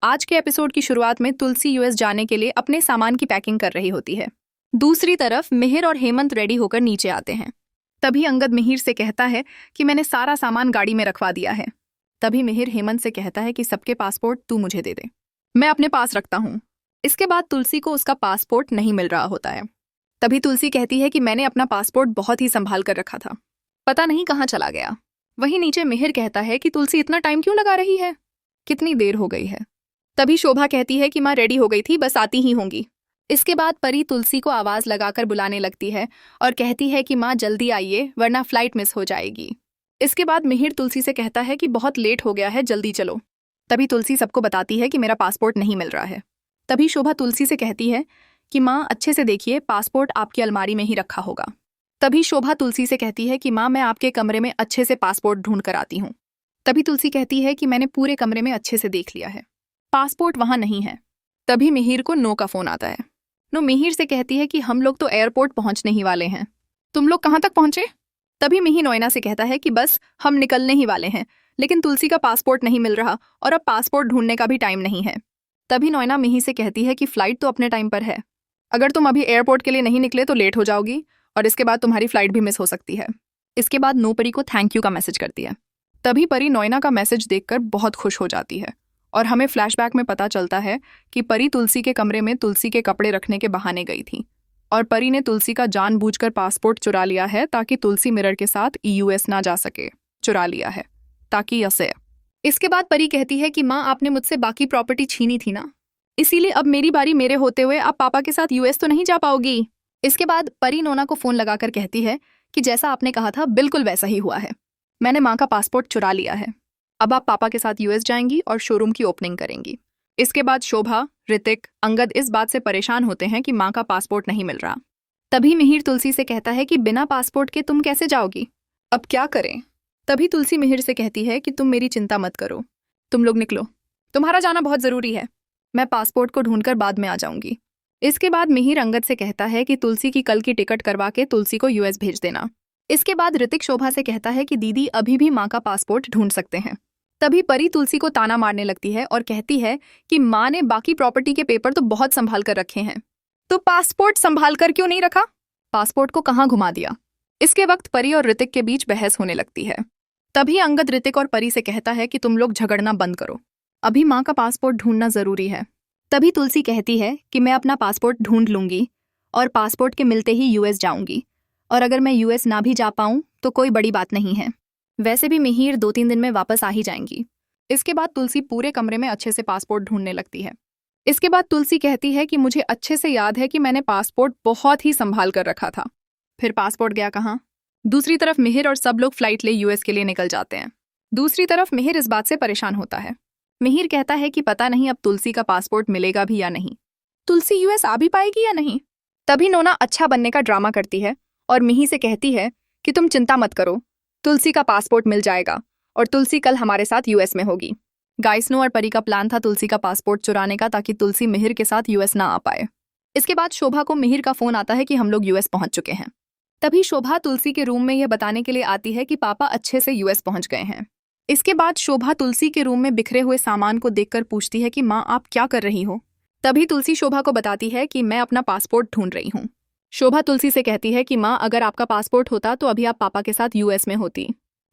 आज के एपिसोड की शुरुआत में तुलसी यूएस जाने के लिए अपने सामान की पैकिंग कर रही होती है। दूसरी तरफ मिहिर और हेमंत रेडी होकर नीचे आते हैं। तभी अंगद मिहिर से कहता है कि मैंने सारा सामान गाड़ी में रखवा दिया है। तभी मिहिर हेमंत से कहता है कि सबके पासपोर्ट तू मुझे दे दे, मैं अपने पास रखता हूँ। इसके बाद तुलसी को उसका पासपोर्ट नहीं मिल रहा होता है। तभी तुलसी कहती है कि मैंने अपना पासपोर्ट बहुत ही संभाल कर रखा था, पता नहीं कहाँ चला गया। वहीं नीचे मिहिर कहता है कि तुलसी इतना टाइम क्यों लगा रही है, कितनी देर हो गई है। तभी शोभा कहती है कि माँ रेडी हो गई थी, बस आती ही होंगी। इसके बाद परी तुलसी को आवाज लगाकर बुलाने लगती है और कहती है कि माँ जल्दी आइए वरना फ्लाइट मिस हो जाएगी। इसके बाद मिहिर तुलसी से कहता है कि बहुत लेट हो गया है, जल्दी चलो। तभी तुलसी सबको बताती है कि मेरा पासपोर्ट नहीं मिल रहा है। तभी शोभा तुलसी से कहती है कि माँ अच्छे से देखिए, पासपोर्ट आपकी अलमारी में ही रखा होगा। तभी शोभा तुलसी से कहती है कि माँ मैं आपके कमरे में अच्छे से पासपोर्ट ढूंढ कर आती हूँ। तभी तुलसी कहती है कि मैंने पूरे कमरे में अच्छे से देख लिया है, पासपोर्ट वहां नहीं है। तभी मिहिर को नो का फोन आता है। नो मिहिर से कहती है कि हम लोग तो एयरपोर्ट पहुंचने ही वाले हैं, तुम लोग कहाँ तक पहुंचे। तभी मिहिर नोएना से कहता है कि बस हम निकलने ही वाले हैं, लेकिन तुलसी का पासपोर्ट नहीं मिल रहा और अब पासपोर्ट ढूंढने का भी टाइम नहीं है। तभी नोएना मिहिर से कहती है कि फ्लाइट तो अपने टाइम पर है, अगर तुम अभी एयरपोर्ट के लिए नहीं निकले तो लेट हो जाओगी और इसके बाद तुम्हारी फ्लाइट भी मिस हो सकती है। इसके बाद नो परी को थैंक यू का मैसेज करती है। तभी परी नोएना का मैसेज देखकर बहुत खुश हो जाती है और हमें फ्लैशबैक में पता चलता है कि परी तुलसी के कमरे में तुलसी के कपड़े रखने के बहाने गई थी और परी ने तुलसी का जानबूझकर पासपोर्ट चुरा लिया है ताकि तुलसी मिरर के साथ यूएस ना जा सके। चुरा लिया है ताकि ऐसे। इसके बाद परी कहती है कि माँ आपने मुझसे बाकी प्रॉपर्टी छीनी थी ना, इसीलिए अब मेरी बारी मेरे होते हुए आप पापा के साथ यूएस तो नहीं जा पाओगी। इसके बाद परी नोना को फोन लगाकर कहती है कि जैसा आपने कहा था बिल्कुल वैसा ही हुआ है, मैंने माँ का पासपोर्ट चुरा लिया है। अब आप पापा के साथ यूएस जाएंगी और शोरूम की ओपनिंग करेंगी। इसके बाद शोभा, ऋतिक, अंगद इस बात से परेशान होते हैं कि माँ का पासपोर्ट नहीं मिल रहा। तभी मिहिर तुलसी से कहता है कि बिना पासपोर्ट के तुम कैसे जाओगी, अब क्या करें। तभी तुलसी मिहिर से कहती है कि तुम मेरी चिंता मत करो, तुम लोग निकलो, तुम्हारा जाना बहुत जरूरी है, मैं पासपोर्ट को ढूंढकर बाद में आ जाऊंगी। इसके बाद मिहिर अंगद से कहता है कि तुलसी की कल की टिकट करवा के तुलसी को यूएस भेज देना। इसके बाद ऋतिक शोभा से कहता है कि दीदी अभी भी माँ का पासपोर्ट ढूंढ सकते हैं। तभी परी तुलसी को ताना मारने लगती है और कहती है कि माँ ने बाकी प्रॉपर्टी के पेपर तो बहुत संभाल कर रखे हैं, तो पासपोर्ट संभाल कर क्यों नहीं रखा, पासपोर्ट को कहाँ घुमा दिया। इसके वक्त परी और ऋतिक के बीच बहस होने लगती है। तभी अंगद ऋतिक और परी से कहता है कि तुम लोग झगड़ना बंद करो, अभी माँ का पासपोर्ट ढूंढना जरूरी है। तभी तुलसी कहती है कि मैं अपना पासपोर्ट ढूंढ लूंगी और पासपोर्ट के मिलते ही यूएस जाऊंगी, और अगर मैं यूएस ना भी जा पाऊं तो कोई बड़ी बात नहीं है, वैसे भी मिहिर 2-3 दिन में वापस आ ही जाएंगी। इसके बाद तुलसी पूरे कमरे में अच्छे से पासपोर्ट ढूंढने लगती है। इसके बाद तुलसी कहती है कि मुझे अच्छे से याद है कि मैंने पासपोर्ट बहुत ही संभाल कर रखा था, फिर पासपोर्ट गया कहाँ। दूसरी तरफ मिहिर और सब लोग फ्लाइट ले यूएस के लिए निकल जाते हैं। दूसरी तरफ मिहिर इस बात से परेशान होता है। मिहिर कहता है कि पता नहीं अब तुलसी का पासपोर्ट मिलेगा भी या नहीं, तुलसी यूएस आ भी पाएगी या नहीं। तभी नोना अच्छा बनने का ड्रामा करती है और मिहिर से कहती है कि तुम चिंता मत करो, तुलसी का पासपोर्ट मिल जाएगा और तुलसी कल हमारे साथ यूएस में होगी। गाइसनो और परी का प्लान था तुलसी का पासपोर्ट चुराने का ताकि तुलसी मिहिर के साथ यूएस ना आ पाए। इसके बाद शोभा को मिहिर का फोन आता है कि हम लोग यूएस पहुंच चुके हैं। तभी शोभा तुलसी के रूम में यह बताने के लिए आती है कि पापा अच्छे से यूएस पहुंच गए हैं। इसके बाद शोभा तुलसी के रूम में बिखरे हुए सामान को देखकर पूछती है कि माँ आप क्या कर रही हो। तभी तुलसी शोभा को बताती है कि मैं अपना पासपोर्ट ढूंढ रही हूँ। शोभा तुलसी से कहती है कि माँ अगर आपका पासपोर्ट होता तो अभी आप पापा के साथ यूएस में होती।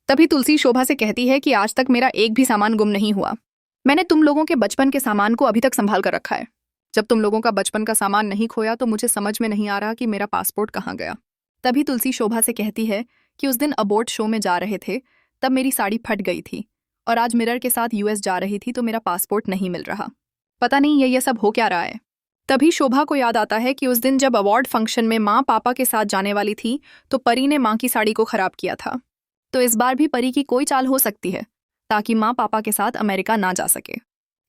तभी तुलसी शोभा से कहती है कि आज तक मेरा एक भी सामान गुम नहीं हुआ, मैंने तुम लोगों के बचपन के सामान को अभी तक संभाल कर रखा है। जब तुम लोगों का बचपन का सामान नहीं खोया तो मुझे समझ में नहीं आ रहा कि मेरा पासपोर्ट कहाँ गया। तभी तुलसी शोभा से कहती है कि उस दिन अबोर्ट शो में जा रहे थे तब मेरी साड़ी फट गई थी और आज मिरर के साथ यूएस जा रही थी तो मेरा पासपोर्ट नहीं मिल रहा, पता नहीं ये सब हो क्या रहा है। तभी शोभा को याद आता है कि उस दिन जब अवार्ड फंक्शन में माँ पापा के साथ जाने वाली थी तो परी ने माँ की साड़ी को खराब किया था, तो इस बार भी परी की कोई चाल हो सकती है ताकि माँ पापा के साथ अमेरिका ना जा सके।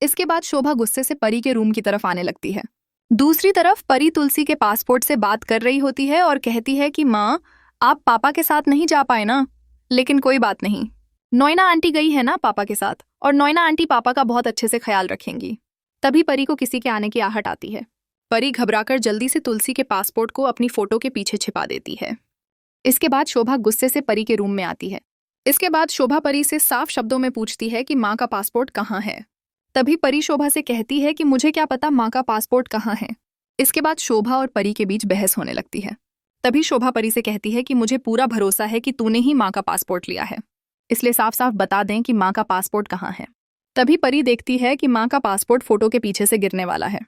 इसके बाद शोभा गुस्से से परी के रूम की तरफ आने लगती है। दूसरी तरफ परी तुलसी के पासपोर्ट से बात कर रही होती है और कहती है कि माँ आप पापा के साथ नहीं जा पाए ना, लेकिन कोई बात नहीं, नोएना आंटी गई है ना पापा के साथ और नोएना आंटी पापा का बहुत अच्छे से ख्याल रखेंगी। तभी परी को किसी के आने की आहट आती है। परी घबराकर जल्दी से तुलसी के पासपोर्ट को अपनी फोटो के पीछे छिपा देती है। इसके बाद शोभा गुस्से से परी के रूम में आती है। इसके बाद शोभा परी से साफ शब्दों में पूछती है कि माँ का पासपोर्ट कहाँ है। तभी परी शोभा से कहती है कि मुझे क्या पता माँ का पासपोर्ट कहाँ है। इसके बाद शोभा और परी के बीच बहस होने लगती है। तभी शोभा परी से कहती है कि मुझे पूरा भरोसा है कि तूने ही माँ का पासपोर्ट लिया है, इसलिए साफ साफ बता दें कि माँ का पासपोर्ट कहाँ है। तभी परी देखती है कि माँ का पासपोर्ट फोटो के पीछे से गिरने वाला है।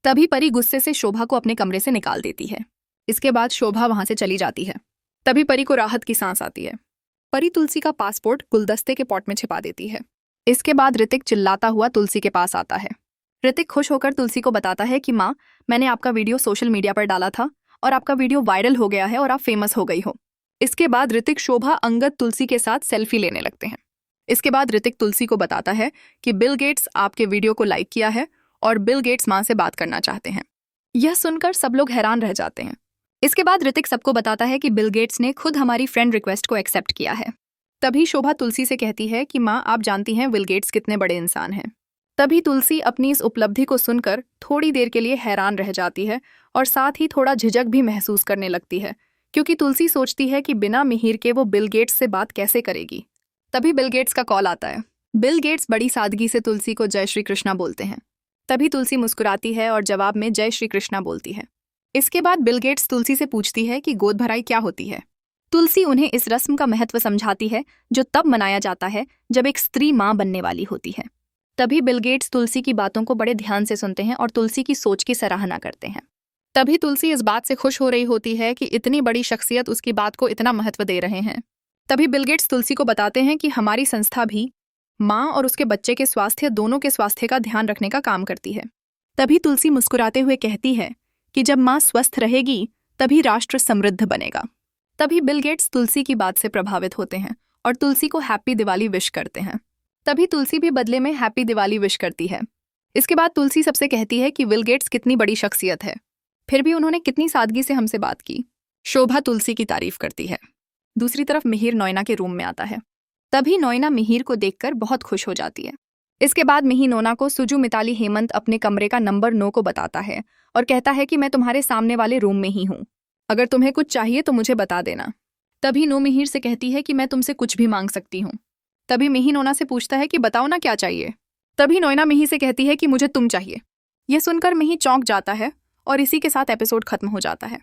तभी परी गुस्से से शोभा को अपने कमरे से निकाल देती है। इसके बाद शोभा वहां से चली जाती है। तभी परी को राहत की सांस आती है। परी तुलसी का पासपोर्ट गुलदस्ते के पॉट में छिपा देती है। इसके बाद ऋतिक चिल्लाता हुआ तुलसी के पास आता है। ऋतिक खुश होकर तुलसी को बताता है कि माँ, मैंने आपका वीडियो सोशल मीडिया पर डाला था और आपका वीडियो वायरल हो गया है और आप फेमस हो गई हो। इसके बाद ऋतिक, शोभा, अंगद तुलसी के साथ सेल्फी लेने लगते हैं। इसके बाद ऋतिक तुलसी को बताता है कि बिल गेट्स आपके वीडियो को लाइक किया है और बिल गेट्स माँ से बात करना चाहते हैं। यह सुनकर सब लोग हैरान रह जाते हैं। इसके बाद ऋतिक सबको बताता है कि बिल गेट्स ने खुद हमारी फ्रेंड रिक्वेस्ट को एक्सेप्ट किया है। तभी शोभा तुलसी से कहती है कि माँ, आप जानती हैं बिल गेट्स कितने बड़े इंसान हैं। तभी तुलसी अपनी इस उपलब्धि को सुनकर थोड़ी देर के लिए हैरान रह जाती है और साथ ही थोड़ा झिझक भी महसूस करने लगती है, क्योंकि तुलसी सोचती है कि बिना मिहिर के वो बिल गेट्स से बात कैसे करेगी। तभी बिल गेट्स का कॉल आता है। बिल गेट्स बड़ी सादगी से तुलसी को जय श्री कृष्णा बोलते हैं। तभी तुलसी मुस्कुराती है और जवाब में जय श्री कृष्णा बोलती है। इसके बाद बिल गेट्स तुलसी से पूछती है कि गोद भराई क्या होती है। तुलसी उन्हें इस रस्म का महत्व समझाती है जो तब मनाया जाता है जब एक स्त्री माँ बनने वाली होती है। तभी बिल गेट्स तुलसी की बातों को बड़े ध्यान से सुनते हैं और तुलसी की सोच की सराहना करते हैं। तभी तुलसी इस बात से खुश हो रही होती है कि इतनी बड़ी शख्सियत उसकी बात को इतना महत्व दे रहे हैं। तभी बिल गेट्स तुलसी को बताते हैं कि हमारी संस्था भी माँ और उसके बच्चे के स्वास्थ्य, दोनों के स्वास्थ्य का ध्यान रखने का काम करती है। तभी तुलसी मुस्कुराते हुए कहती है कि जब माँ स्वस्थ रहेगी तभी राष्ट्र समृद्ध बनेगा। तभी बिल गेट्स तुलसी की बात से प्रभावित होते हैं और तुलसी को हैप्पी दिवाली विश करते हैं। तभी तुलसी भी बदले में हैप्पी दिवाली विश करती है। इसके बाद तुलसी सबसे कहती है कि बिल गेट्स कितनी बड़ी शख्सियत है, फिर भी उन्होंने कितनी सादगी से हमसे बात की। शोभा तुलसी की तारीफ करती है। दूसरी तरफ मिहिर नोएना के रूम में आता है। तभी नोएना मिहिर को देखकर बहुत खुश हो जाती है। इसके बाद मिहिर नोना को सुजू, मिताली, हेमंत अपने कमरे का नंबर 9 को बताता है और कहता है कि मैं तुम्हारे सामने वाले रूम में ही हूँ, अगर तुम्हें कुछ चाहिए तो मुझे बता देना। तभी नो मिहिर से कहती है कि मैं तुमसे कुछ भी मांग सकती हूँ। तभी मिहिर नोना से पूछता है कि बताओ ना क्या चाहिए। तभी नोएना मिहिर से कहती है कि मुझे तुम चाहिए। यह सुनकर मिहिर चौंक जाता है और इसी के साथ एपिसोड खत्म हो जाता है।